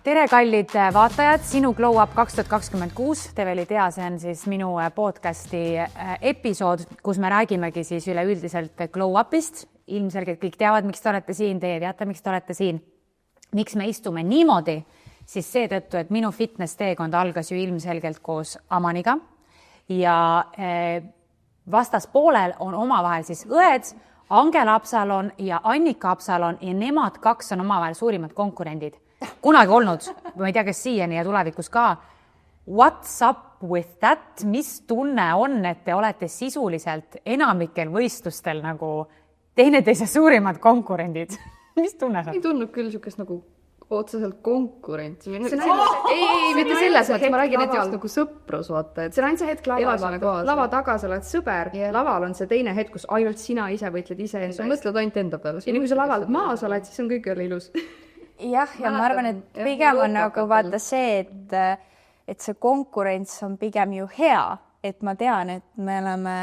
Tere, kallid vaatajad, sinu Glow Up 2026. Te veel ei tea, see on siis minu podcasti episood, kus me räägimegi siis üleüldiselt Glow Upist. Ilmselgelt kõik teavad, miks te olete siin, teie teate, miks te olete siin. Miks me istume niimoodi, siis seetõttu, et minu fitness-teekond algas ju ilmselgelt koos Amaniga ja vastaspoolel on omavahel siis õed, Angela Absalon ja Annika Absalon ja nemad kaks on omavahel suurimad konkurendid. Kunagi olnud, ma ei tea, kes siiani ja tulevikus ka. What's up with that? Mis tunne on, et te olete sisuliselt enamikel võistlustel nagu teineteise suurimad konkurendid? Mis tunne see on? Ei tundnud küll niisugust nagu otseselt konkurentsi. Ei, mitte selles mõttes, ma räägin just nagu sõprus, vaata. See on ainult see hetk lava taga, sa oled sõber, laval on see teine hetk, kus ainult sina ise võitled ise enda. Sa mõtled ainult enda peale. Ja kui sa laval maas oled, siis on kõik jälle ilus. Jah, ja ma arvan, et pigem on nagu vaata see, et see konkurents on pigem ju hea, et ma tean, et me oleme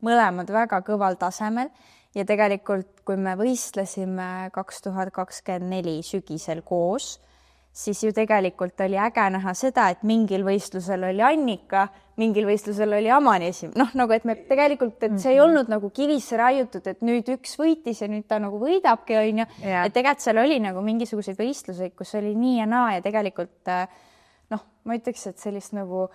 mõlemad väga kõval tasemel ja tegelikult, kui me võistlesime 2024 sügisel koos, siis ju tegelikult oli äge näha seda, et mingil võistlusel oli Annika, mingil võistlusel oli Amani esim. Nagu et me tegelikult, et see ei olnud nagu kivisse raiutud, et nüüd üks võitis ja nüüd ta nagu võidabki, on ju. Et tegelikult seal oli nagu mingisuguseid võistluseid, kus oli nii ja naa ja tegelikult, ma ütleks, et sellist nagu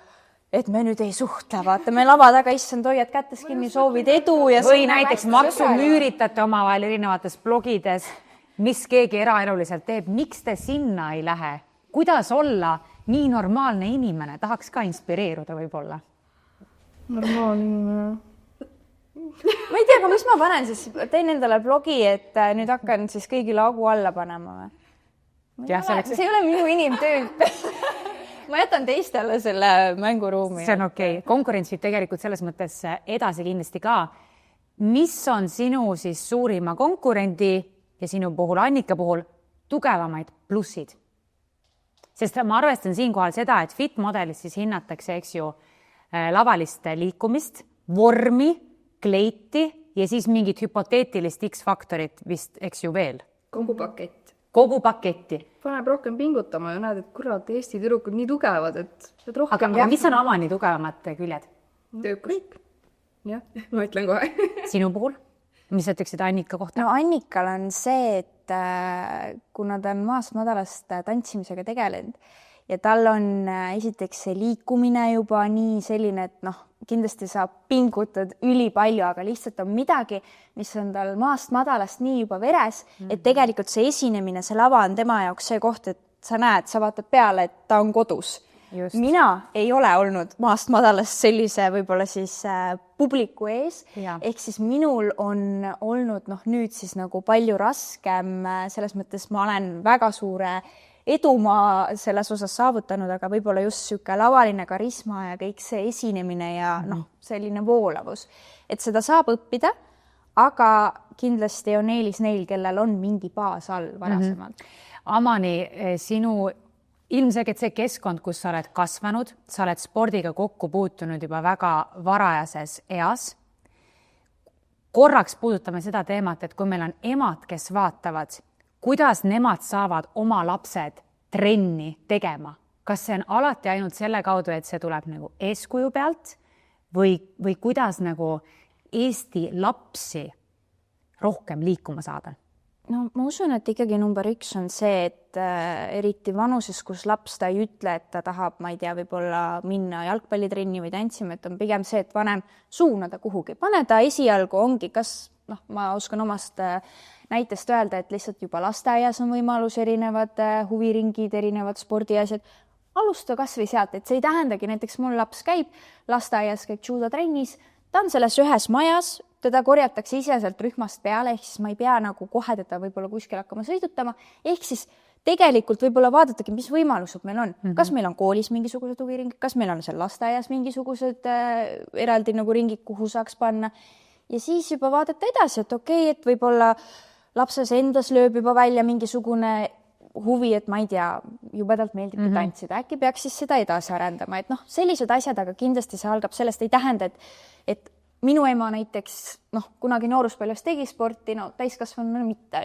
et me nüüd ei suhtle, vaata, me lava taga issand hoiad kätes kinni, soovid edu ja või näiteks maksumüüritate omavahel erinevates blogides, mis keegi eraeluliselt teeb, miks te sinna ei lähe? Kuidas olla nii normaalne inimene? Tahaks ka inspireeruda võib-olla. Normaalne inimene. Ma ei tea, aga mis ma panen siis? Tein endale blogi, et nüüd hakkan siis kõigile augu alla panema või? See ei ole minu inimtöö. Ma jätan teistele selle mänguruumi. See on okei. Konkurents võib tegelikult selles mõttes edasi kindlasti ka. Mis on sinu siis suurima konkurendi ja sinu puhul, Annika puhul, tugevamaid plussid? Sest ma arvestan siinkohal seda, et fit-modelis siis hinnatakse, eks ju, lavalist liikumist, vormi, kleiti ja siis mingit hüpoteetilist X-faktorit vist, eks ju veel. Kogu paketti. Paneb rohkem pingutama ja näed, et kurat, Eesti tüdrukud nii tugevad, et rohkem... Aga mis on Amani tugevamad küljed? Töökus. Jah, ma ütlen kohe. Sinu puhul? Mis ütleksid Annika kohta? No Annikal on see, et kuna ta on maast madalast tantsimisega tegelenud ja tal on esiteks see liikumine juba nii selline, et kindlasti saab pingutad ülipalju, aga lihtsalt on midagi, mis on tal maast madalast nii juba veres, et tegelikult see esinemine, see lava on tema jaoks see koht, et sa näed, sa vaatad peale, et ta on kodus. Just. Mina ei ole olnud maast madalast sellise võib-olla siis publiku ees, ehk siis minul on olnud nüüd siis nagu palju raskem, selles mõttes ma olen väga suure edumaa selles osas saavutanud, aga võib-olla just siuke lavaline karisma ja kõik see esinemine ja selline voolavus. Et seda saab õppida, aga kindlasti on eelis neil, kellel on mingi baas all varasemalt. Amani, sinu ilmselgelt see keskkond, kus sa oled kasvanud, sa oled spordiga kokku puutunud juba väga varajases eas. Korraks puudutame seda teemat, et kui meil on emad, kes vaatavad, kuidas nemad saavad oma lapsed trenni tegema? Kas see on alati ainult selle kaudu, et see tuleb nagu eeskuju pealt või kuidas nagu Eesti lapsi rohkem liikuma saada? Ma usun, et ikkagi number 1 on see, et eriti vanuses, kus laps ta ei ütle, et ta tahab, ma ei tea, võib-olla minna jalgpallitrenni või tantsima, et on pigem see, et vanem suunada kuhugi. Pane ta esialgu ongi, kas ma oskan omast näitest öelda, et lihtsalt juba lasteaias on võimalus erinevad huviringid, erinevad spordiasjad. Alusta kas või sealt, et see ei tähendagi, näiteks mul laps käib lasteaias, käib judo-trennis, ta on selles ühes majas, teda korjatakse ise sealt rühmast peale, ehk siis ma ei pea nagu kohe teda võib-olla kuskil hakkama sõidutama, ehk siis tegelikult võib-olla vaadatagi, mis võimalused meil on. Kas meil on koolis mingisugused huviringid, kas meil on seal lasteaias mingisugused eraldi nagu ringid, kuhu saaks panna ja siis juba vaadata edasi, et okei, et võib-olla lapses endas lööb juba välja mingisugune huvi, et ma ei tea, jubedalt meeldibki tantsida, äkki peaks siis seda edasi arendama, et sellised asjad, aga kindlasti see algab sellest, ei tähenda, et minu ema näiteks, kunagi nooruspõlves tegi sporti, täiskasvanuna mitte,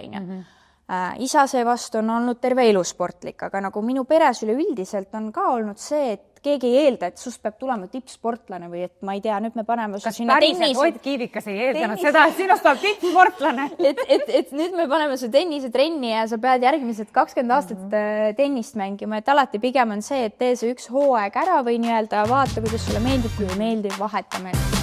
isa seevastu on olnud terve elu sportlik, aga nagu minu peres üleüldiselt on ka olnud see, et keegi ei eelda, et sust peab tulema tippsportlane või et ma ei tea, nüüd me paneme kas päriselt Ott Kiivikas ei eeldanud seda, et sinust tuleb tippsportlane? et nüüd me paneme su tennisetrenni ja sa pead järgmised 20 aastat tennist mängima, et alati pigem on see, et tee see üks hooaeg ära või nii-öelda vaata, kuidas sulle meeldib või meeldib, vahetame.